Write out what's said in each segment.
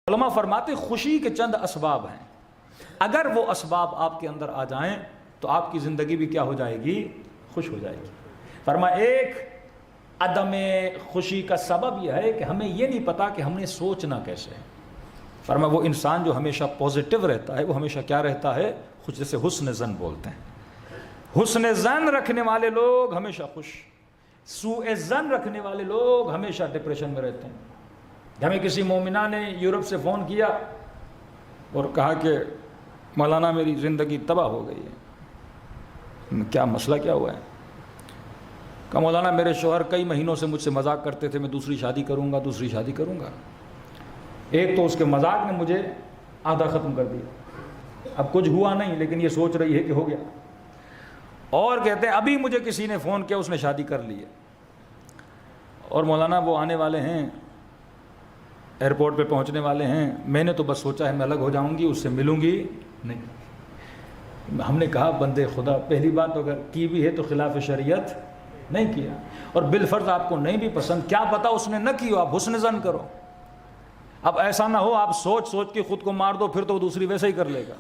علماء فرماتے خوشی کے چند اسباب ہیں، اگر وہ اسباب آپ کے اندر آ جائیں تو آپ کی زندگی بھی کیا ہو جائے گی؟ خوش ہو جائے گی۔ فرمایا ایک عدم خوشی کا سبب یہ ہے کہ ہمیں یہ نہیں پتا کہ ہم نے سوچنا کیسے ہے۔ فرمایا وہ انسان جو ہمیشہ پوزیٹیو رہتا ہے وہ ہمیشہ کیا رہتا ہے؟ خوش، جیسے حسن ظن بولتے ہیں، حسن ظن رکھنے والے لوگ ہمیشہ خوش، سوء ظن رکھنے والے لوگ ہمیشہ ڈپریشن میں رہتے ہیں۔ ہمیں کسی مومنہ نے یورپ سے فون کیا اور کہا کہ مولانا میری زندگی تباہ ہو گئی ہے۔ کیا مسئلہ کیا ہوا ہے؟ کہا مولانا میرے شوہر کئی مہینوں سے مجھ سے مذاق کرتے تھے، میں دوسری شادی کروں گا دوسری شادی کروں گا۔ ایک تو اس کے مذاق نے مجھے آدھا ختم کر دیا، اب کچھ ہوا نہیں لیکن یہ سوچ رہی ہے کہ ہو گیا۔ اور کہتے ہیں ابھی مجھے کسی نے فون کیا، اس نے شادی کر لی ہے اور مولانا وہ آنے والے ہیں، ایئرپورٹ پہ پہنچنے والے ہیں، میں نے تو بس سوچا ہے میں الگ ہو جاؤں گی، اس سے ملوں گی نہیں۔ ہم نے کہا بندے خدا، پہلی بات تو اگر کی بھی ہے تو خلاف شریعت نہیں کیا، اور بالفرض آپ کو نہیں بھی پسند، کیا پتا اس نے نہ کی ہو، آپ حسن ظن کرو۔ اب ایسا نہ ہو آپ سوچ سوچ کے خود کو مار دو، پھر تو وہ دوسری ویسے ہی کر لے گا۔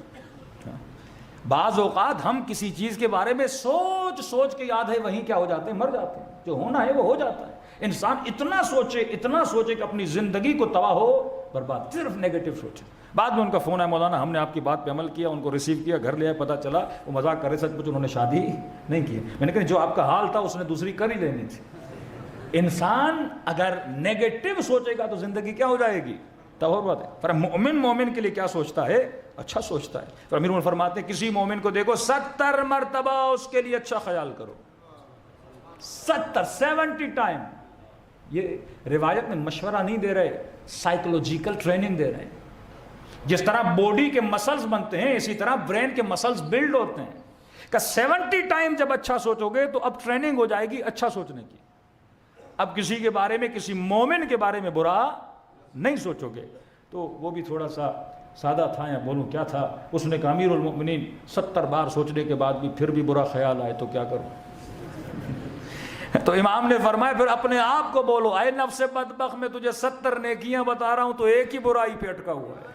بعض اوقات ہم کسی چیز کے بارے میں سوچ سوچ کے یاد ہے وہیں کیا ہو جاتے ہیں، مر جاتے ہیں، جو ہونا ہے وہ ہو جاتا ہے۔ انسان اتنا سوچے کہ اپنی زندگی کو تباہ ہو برباد، صرف نیگیٹو سوچے۔ بعد میں ان کا فون ہے، مولانا ہم نے آپ کی بات پہ عمل کیا، ان کو ریسیو کیا، گھر لے آئے، پتہ چلا وہ مذاق کرے، سچ مچ انہوں نے شادی نہیں کی۔ میں نے کہا جو آپ کا حال تھا اس نے دوسری کر ہی لینی تھی۔ انسان اگر نیگیٹو سوچے گا تو زندگی کیا ہو جائے گی؟ تباہ بات ہے۔ پر مومن کے لیے کیا سوچتا ہے؟ اچھا سوچتا ہے۔ پر امیر فرماتے ہیں کسی مومن کو دیکھو 70 مرتبہ اس کے لیے اچھا خیال کرو، 70 ٹائم۔ یہ روایت میں مشورہ نہیں دے رہے، سائیکولوجیکل ٹریننگ دے رہے ہیں۔ جس طرح باڈی کے مسلز بنتے ہیں اسی طرح برین کے مسلز بلڈ ہوتے ہیں کہ 70 ٹائم جب اچھا سوچو گے تو اب ٹریننگ ہو جائے گی اچھا سوچنے کی۔ اب کسی کے بارے میں، کسی مومن کے بارے میں برا نہیں سوچو گے۔ تو وہ بھی تھوڑا سا سادہ تھا، یا بولوں کیا تھا، اس نے کہا امیر المؤمنین 70 بار سوچنے کے بعد بھی پھر بھی برا خیال آئے تو کیا کروں؟ تو امام نے فرمایا پھر اپنے آپ کو بولو، اے نفس بدبخت میں تجھے 70 نیکیاں بتا رہا ہوں تو ایک ہی برائی پہ اٹکا ہوا ہے۔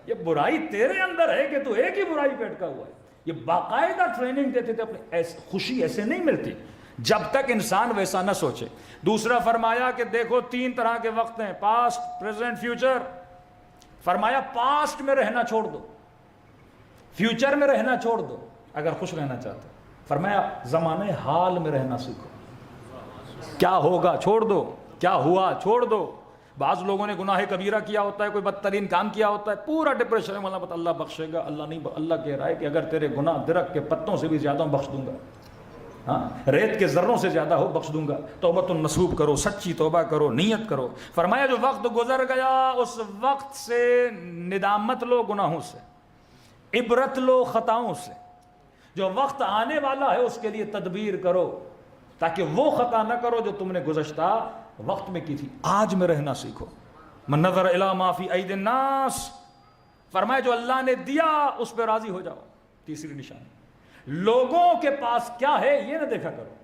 یہ برائی تیرے اندر ہے کہ تو ایک ہی برائی پہ اٹکا ہوا ہے۔ یہ باقاعدہ ٹریننگ دیتے تھے اپنے، خوشی ایسے نہیں ملتی جب تک انسان ویسا نہ سوچے۔ دوسرا فرمایا کہ دیکھو 3 طرح کے وقت ہیں، پاسٹ، پریزنٹ، فیوچر۔ فرمایا پاسٹ میں رہنا چھوڑ دو، فیوچر میں رہنا چھوڑ دو اگر خوش رہنا چاہتے۔ فرمایا زمانے حال میں رہنا سیکھو، کیا ہوگا چھوڑ دو، کیا ہوا چھوڑ دو۔ بعض لوگوں نے گناہ کبیرہ کیا ہوتا ہے، کوئی بدترین کام کیا ہوتا ہے، پورا ڈپریشن ہے، مطلب اللہ بخشے گا، اللہ نہیں، اللہ کہہ رہا ہے کہ اگر تیرے گناہ درخت کے پتوں سے بھی زیادہ ہوں بخش دوں گا، ہاں ریت کے ذروں سے زیادہ ہو بخش دوں گا۔ توبۃ النصوح کرو، سچی توبہ کرو، نیت کرو۔ فرمایا جو وقت گزر گیا اس وقت سے ندامت لو گناہوں سے، عبرت لو خطاؤں سے۔ جو وقت آنے والا ہے اس کے لیے تدبیر کرو تاکہ وہ خطا نہ کرو جو تم نے گزشتہ وقت میں کی تھی۔ آج میں رہنا سیکھو۔ من نظر الی ما فی ایدی الناس، فرمایا جو اللہ نے دیا اس پہ راضی ہو جاؤ۔ تیسری نشانی، لوگوں کے پاس کیا ہے یہ نہ دیکھا کرو۔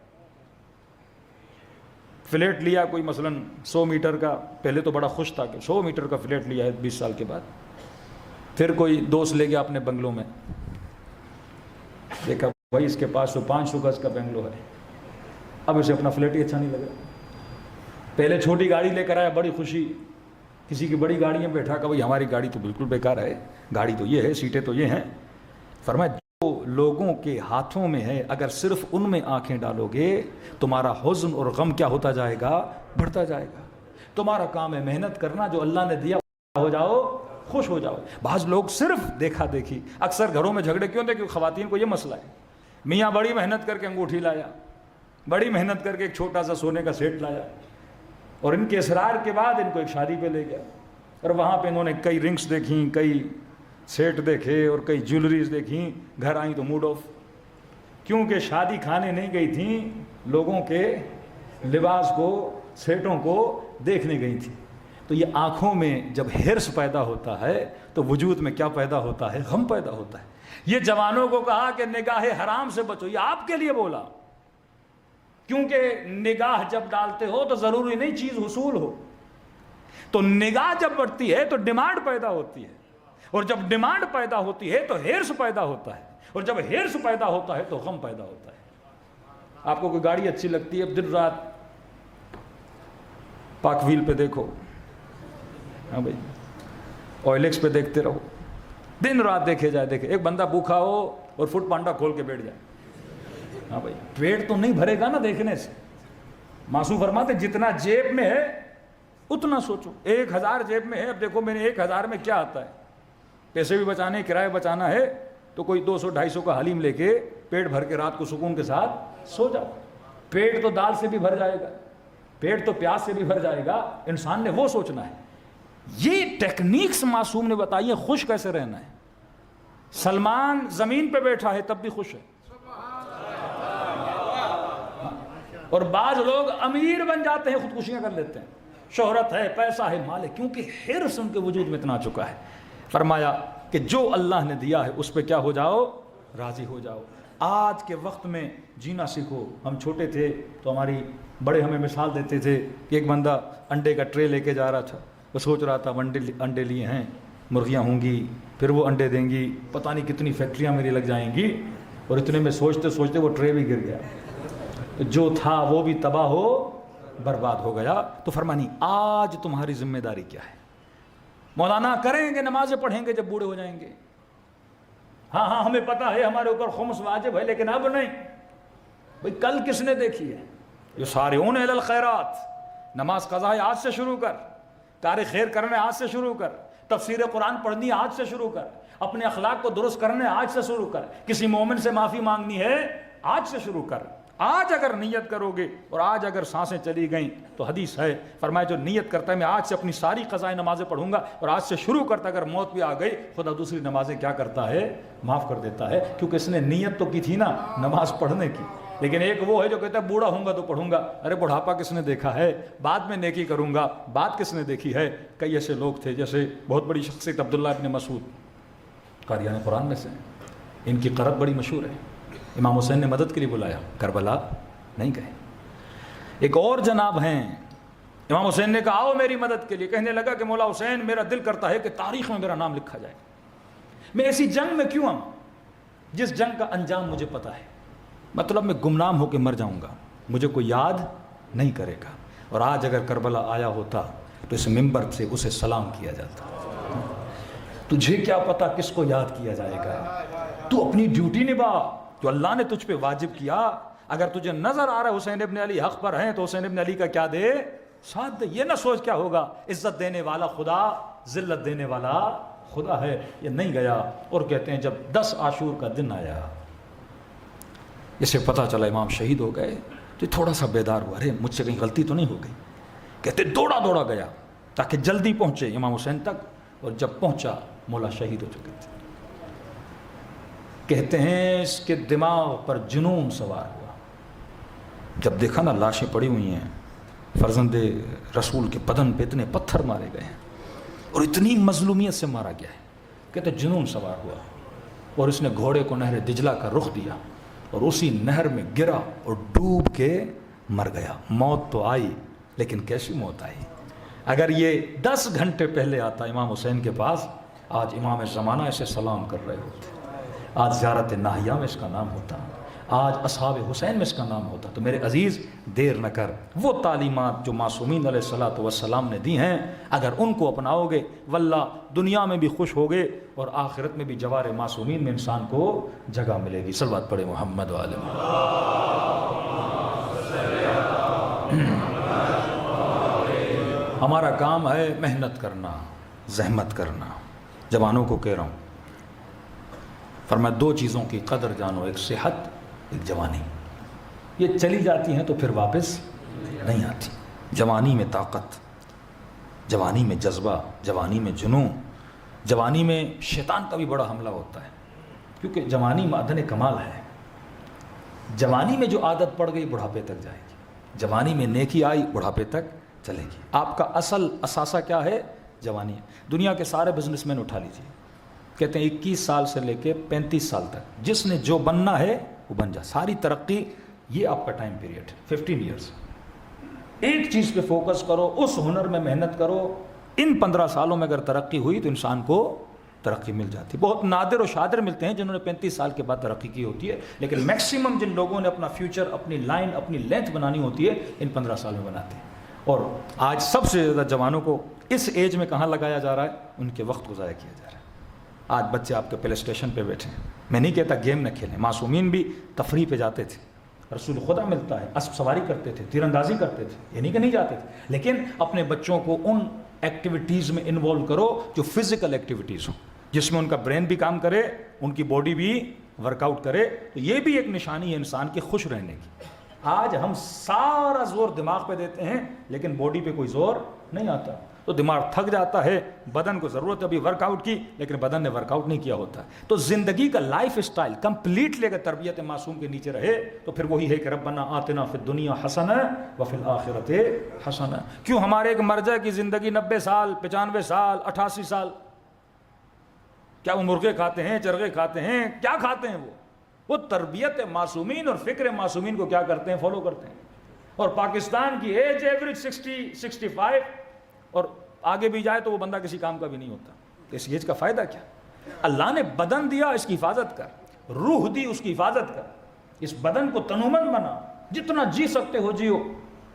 فلیٹ لیا کوئی مثلا 100 میٹر کا، پہلے تو بڑا خوش تھا کہ 100 میٹر کا فلیٹ لیا ہے 20 سال کے بعد، پھر کوئی دوست لے گیا اپنے بنگلوں میں، دیکھا بھائی اس کے پاس تو 500 گز کا بنگلو ہے، اب اسے اپنا فلیٹ ہی اچھا نہیں لگا۔ پہلے چھوٹی گاڑی لے کر آیا، بڑی خوشی، کسی کی بڑی گاڑی میں بیٹھا کہ بھائی ہماری گاڑی تو بالکل بیکار ہے، گاڑی تو یہ ہے، سیٹیں تو یہ ہیں۔ فرمایا جو لوگوں کے ہاتھوں میں ہے اگر صرف ان میں آنکھیں ڈالو گے تمہارا حزن اور غم کیا ہوتا جائے گا؟ بڑھتا جائے گا۔ تمہارا کام ہے محنت کرنا، جو اللہ نے دیا ہو جاؤ، خوش ہو جاؤ۔ بعض لوگ صرف دیکھا دیکھی، اکثر گھروں میں جھگڑے کیوں ہوتے؟ کیونکہ خواتین کو یہ مسئلہ ہے، میاں بڑی محنت کر کے انگوٹھی لایا، بڑی محنت کر کے ایک چھوٹا سا سونے کا سیٹ لایا، اور ان کے اصرار کے بعد ان کو ایک شادی پہ لے گیا، اور وہاں پہ انہوں نے کئی رنگس دیکھیں، کئی سیٹ دیکھے اور کئی جیولریز دیکھیں، گھر آئیں تو موڈ آف، کیونکہ شادی کھانے نہیں گئی تھیں، لوگوں کے لباس کو، سیٹوں کو دیکھنے گئی تھیں۔ تو یہ آنکھوں میں جب ہرس پیدا ہوتا ہے تو وجود میں کیا پیدا ہوتا ہے؟ غم پیدا ہوتا ہے۔ یہ جوانوں کو کہا کہ نگاہ حرام سے بچو، یہ آپ کے لیے بولا، کیونکہ نگاہ جب ڈالتے ہو تو ضروری نہیں چیز حصول ہو، تو نگاہ جب بڑھتی ہے تو ڈیمانڈ پیدا ہوتی ہے، اور جب ڈیمانڈ پیدا ہوتی ہے تو ہرس پیدا ہوتا ہے، اور جب ہرس پیدا ہوتا ہے تو غم پیدا ہوتا ہے۔ آپ کو کوئی گاڑی اچھی لگتی ہے، اب دن رات پاک ویل پہ دیکھو، ہاں بھائی آئل ایکس پہ دیکھتے رہو، دن رات دیکھے جائے۔ ایک بندہ بھوکھا ہو اور فوڈ پانڈا کھول کے بیٹھ جائے، ہاں بھائی پیٹ تو نہیں بھرے گا نا دیکھنے سے۔ معصوم فرماتے جتنا جیب میں ہے اتنا سوچو۔ 1000 جیب میں ہے، اب دیکھو میں نے 1000 میں کیا آتا ہے، پیسے بھی بچانے، کرایہ بچانا ہے، تو کوئی 200-250 کا حلیم لے کے پیٹ بھر کے رات کو سکون کے ساتھ سو جاؤ۔ پیٹ تو دال سے بھی بھر جائے گا، پیٹ تو پیاز سے بھی بھر جائے گا، انسان نے وہ سوچنا ہے۔ یہ ٹیکنیکس معصوم نے بتائی ہے خوش کیسے رہنا ہے۔ سلمان زمین پہ بیٹھا ہے تب بھی خوش ہے، اور بعض لوگ امیر بن جاتے ہیں خودکشیاں کر لیتے ہیں، شہرت ہے، پیسہ ہے، مال ہے، کیونکہ حرص ان کے وجود میں اتنا چکا ہے۔ فرمایا کہ جو اللہ نے دیا ہے اس پہ کیا ہو جاؤ، راضی ہو جاؤ۔ آج کے وقت میں جینا سیکھو۔ ہم چھوٹے تھے تو ہماری بڑے ہمیں مثال دیتے تھے کہ ایک بندہ انڈے کا ٹرے لے کے جا رہا تھا، وہ سوچ رہا تھا انڈے لیے ہیں، مرغیاں ہوں گی، پھر وہ انڈے دیں گی، پتہ نہیں کتنی فیکٹریاں میری لگ جائیں گی، اور اتنے میں سوچتے سوچتے وہ ٹرے بھی گر گیا، جو تھا وہ بھی تباہ ہو برباد ہو گیا۔ تو فرمانی آج تمہاری ذمہ داری کیا ہے؟ مولانا کریں گے، نمازیں پڑھیں گے جب بوڑھے ہو جائیں گے، ہاں ہمیں پتہ ہے ہمارے اوپر خمس واجب ہے، لیکن اب نہیں۔ بھئی کل کس نے دیکھی ہے؟ یسارعون الی الخیرات، نماز قضا ہے آج سے شروع کر، کار خیر کرنے آج سے شروع کر، تفسیر قرآن پڑھنی آج سے شروع کر، اپنے اخلاق کو درست کرنے آج سے شروع کر، کسی مومن سے معافی مانگنی ہے آج سے شروع کر۔ آج اگر نیت کرو گے اور آج اگر سانسیں چلی گئیں تو حدیث ہے، فرمایا جو نیت کرتا ہے میں آج سے اپنی ساری قضائے نمازیں پڑھوں گا، اور آج سے شروع کرتا اگر موت بھی آ گئی خدا دوسری نمازیں کیا کرتا ہے، معاف کر دیتا ہے، کیونکہ اس نے نیت تو کی تھی نا نماز پڑھنے کی۔ لیکن ایک وہ ہے جو کہتا ہے بوڑھا ہوں گا تو پڑھوں گا، ارے بڑھاپا کس نے دیکھا ہے، بعد میں نیکی کروں گا، بات کس نے دیکھی ہے۔ کئی ایسے لوگ تھے، جیسے بہت بڑی شخصیت عبداللہ ابن مسعود قاریان قرآن میں سے، ان کی قرت بڑی مشہور ہے۔ امام حسین نے مدد کے لیے بلایا، کربلا نہیں گئے۔ ایک اور جناب ہیں، امام حسین نے کہا آؤ میری مدد کے لیے، کہنے لگا کہ مولا حسین میرا دل کرتا ہے کہ تاریخ میں میرا نام لکھا جائے، میں ایسی جنگ میں کیوں آؤں جس جنگ کا انجام مجھے پتہ ہے، مطلب میں گمنام ہو کے مر جاؤں گا، مجھے کوئی یاد نہیں کرے گا۔ اور آج اگر کربلا آیا ہوتا تو اس منبر سے اسے سلام کیا جاتا۔ تجھے کیا پتا کس کو یاد کیا جائے گا، تو اپنی ڈیوٹی نبھا جو اللہ نے تجھ پہ واجب کیا۔ اگر تجھے نظر آ رہا ہے حسین ابن علی حق پر ہیں تو حسین ابن علی کا کیا دے، ساتھ دے۔ یہ نہ سوچ کیا ہوگا، عزت دینے والا خدا، ذلت دینے والا خدا ہے۔ یہ نہیں گیا، اور کہتے ہیں جب 10 عاشور کا دن آیا، اسے پتہ چلا امام شہید ہو گئے تو تھوڑا سا بیدار ہوا، ارے مجھ سے کہیں غلطی تو نہیں ہو گئی۔ کہتے دوڑا گیا تاکہ جلدی پہنچے امام حسین تک، اور جب پہنچا مولا شہید ہو چکے تھے۔ کہتے ہیں اس کے دماغ پر جنون سوار ہوا، جب دیکھا نا لاشیں پڑی ہوئی ہیں، فرزند رسول کے بدن پہ اتنے پتھر مارے گئے ہیں اور اتنی مظلومیت سے مارا گیا ہے، کہتے جنون سوار ہوا، اور اس نے گھوڑے کو نہر دجلہ کا رخ دیا اور اسی نہر میں گرا اور ڈوب کے مر گیا۔ موت تو آئی، لیکن کیسی موت آئی؟ اگر یہ 10 گھنٹے پہلے آتا امام حسین کے پاس، آج امام زمانہ اسے سلام کر رہے ہوتے، آج زیارت ناہیہ میں اس کا نام ہوتا، آج اصحاب حسین میں اس کا نام ہوتا۔ تو میرے عزیز دیر نہ کر، وہ تعلیمات جو معصومین علیہ الصلوۃ والسلام نے دی ہیں، اگر ان کو اپناؤ گے واللہ دنیا میں بھی خوش ہوگے اور آخرت میں بھی جوار معصومین میں انسان کو جگہ ملے گی۔ صلوات پڑھے محمد و آل محمد۔ ہمارا کام ہے محنت کرنا، زحمت کرنا۔ جوانوں کو کہہ رہا ہوں، فرمایا 2 چیزوں کی قدر جانو، ایک صحت، ایک جوانی۔ یہ چلی جاتی ہیں تو پھر واپس نہیں آتی۔ جوانی میں طاقت، جوانی میں جذبہ، جوانی میں جنون، جوانی میں شیطان کا بھی بڑا حملہ ہوتا ہے، کیونکہ جوانی معدن کمال ہے۔ جوانی میں جو عادت پڑ گئی بڑھاپے تک جائے گی، جوانی میں نیکی آئی بڑھاپے تک چلے گی۔ آپ کا اصل اثاثہ کیا ہے؟ جوانی ہے۔ دنیا کے سارے بزنس مین اٹھا لیجیے، کہتے ہیں 21 سال سے لے کے 35 سال تک جس نے جو بننا ہے وہ بن جا، ساری ترقی یہ آپ کا ٹائم پیریڈ 15 ایئرس۔ ایک چیز پہ فوکس کرو، اس ہنر میں محنت کرو ان 15 سالوں میں اگر ترقی ہوئی تو انسان کو ترقی مل جاتی. بہت نادر و شادر ملتے ہیں جنہوں نے 35 سال کے بعد ترقی کی ہوتی ہے, لیکن میکسیمم جن لوگوں نے اپنا فیوچر, اپنی لائن, اپنی لینتھ بنانی ہوتی ہے, ان 15 سال میں بناتے ہیں. اور آج سب سے زیادہ جوانوں کو اس ایج میں کہاں لگایا جا رہا ہے؟ ان کے وقت کو ضائع کیا جا رہا ہے. آج بچے آپ کے پلے اسٹیشن پہ بیٹھے ہیں. میں نہیں کہتا گیم نہ کھیلیں, معصومین بھی تفریح پہ جاتے تھے, رسول خدا ملتا ہے, اسب سواری کرتے تھے, تیر اندازی کرتے تھے, یہ نہیں کہ نہیں جاتے تھے, لیکن اپنے بچوں کو ان ایکٹیویٹیز میں انوالو کرو جو فزیکل ایکٹیویٹیز ہوں, جس میں ان کا برین بھی کام کرے, ان کی باڈی بھی ورک آؤٹ کرے. تو یہ بھی ایک نشانی ہے انسان کے خوش رہنے کی. آج ہم سارا زور دماغ پہ دیتے ہیں لیکن باڈی پہ کوئی زور نہیں آتا, تو دماغ تھک جاتا ہے. بدن کو ضرورت ہے ابھی ورک آؤٹ کی, لیکن بدن نے ورک آؤٹ نہیں کیا ہوتا. تو زندگی کا لائف اسٹائل کمپلیٹلی اگر تربیت معصوم کے نیچے رہے تو پھر وہی ہے کہ ربنا آتنا فی الدنیا حسنہ وفی الآخرۃ حسنہ. کیوں ہمارے ایک مرجع کی زندگی 90 سال, 95 سال, 88 سال, کیا وہ مرغے کھاتے ہیں, چرغے کھاتے ہیں, کیا کھاتے ہیں؟ وہ تربیت معصومین اور فکر معصومین کو کیا کرتے ہیں؟ فالو کرتے ہیں. اور پاکستان کی ایج ایوریج 60-65 اور آگے بھی جائے تو وہ بندہ کسی کام کا بھی نہیں ہوتا. تو اس ایج کا فائدہ کیا؟ اللہ نے بدن دیا, اس کی حفاظت کر. روح دی, اس کی حفاظت کر. اس بدن کو تنومند بنا, جتنا جی سکتے ہو جیو,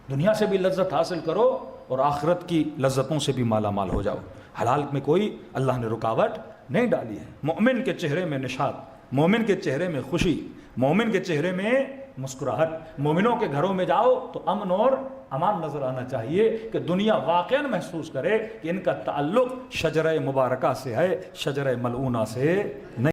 دنیا سے بھی لذت حاصل کرو اور آخرت کی لذتوں سے بھی مالا مال ہو جاؤ. حلال میں کوئی اللہ نے رکاوٹ نہیں ڈالی ہے. مومن کے چہرے میں نشاط, مومن کے چہرے میں خوشی, مومن کے چہرے میں مسکراہٹ. مومنوں کے گھروں میں جاؤ تو امن اور امان نظر آنا چاہیے, کہ دنیا واقعا محسوس کرے کہ ان کا تعلق شجرہ مبارکہ سے ہے, شجرہ ملعونہ سے نہیں.